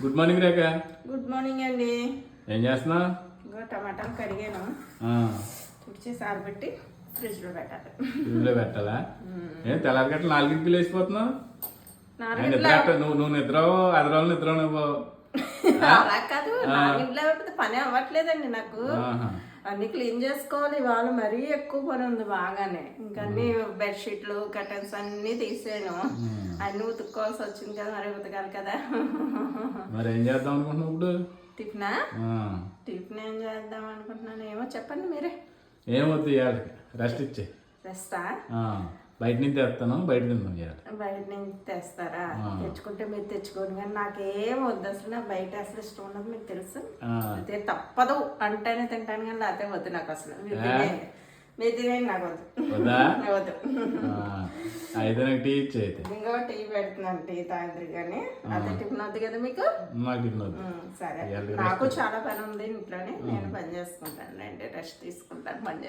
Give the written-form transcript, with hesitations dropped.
Good morning రేఖ. Good morning అండి. ఏం చేస్తున్నా? ఇంకో టమాటాలు కడిగాను, తుడిచేసి ఆరబెట్టి ఫ్రిడ్జ్లో పెట్టాలి. ఫ్రిడ్జ్లో పెట్టాలా? ఏం తెల్లారి గట్ల 4కి లేచిపోతున్నావు? నువ్వు నిద్ర అదరాలు నిద్ర అలా కాదు, నాలుగింట్లో పని అవ్వట్లేదండి నాకు. అన్ని క్లీన్ చేసుకోవాలి. ఇవాళ మరీ ఎక్కువ పని ఉంది బాగానే. ఇంకా అన్ని బెడ్షీట్లు కర్టన్స్ అన్ని తీసాను. అన్ని ఉతుక్కోవాల్సి వచ్చింది కదా, మరి ఉతకాలి కదా. మరి ఏం చేద్దాం అనుకుంటున్నావు ఇప్పుడు? టిఫినా? టిఫిన్ ఏం చేద్దాం అనుకుంటున్నాను, ఏమో చెప్పండి మీరే. ఏమవుతుంది ఇవాళ? రెస్ట్ ఇచ్చే. రెస్టా? బయట నుంచి తెస్తాను, బయట తిందాం ఇవాళ. బయట నుంచి తెస్తారా? తెచ్చుకుంటే మీరు తెచ్చుకోండి, కానీ నాకేం వద్దు అసలు. నాకు బయట అసలు ఇష్టం ఉండదు, మీకు తెలుసు. అయితే తప్పదు అంటేనే తింటాను, కానీ లేకపోతే వద్దు నాకు అసలు. మీరు తినేయండి, నాకు వద్దు. వద్దు. అయితే నాకు టీ ఇచ్చే. అయితే ఇంకో టీ పెడుతున్నాను, టీ తాగిద్రు కానీ. అదే టిఫిన్ వద్దు కదా మీకు? నాకు టిఫిన్ వద్దు. సరే, నాకు చాలా పని ఉంది ఇంట్లోనే. నేను పని చేసుకుంటాను, అంటే రెస్ట్ తీసుకుంటాను, పని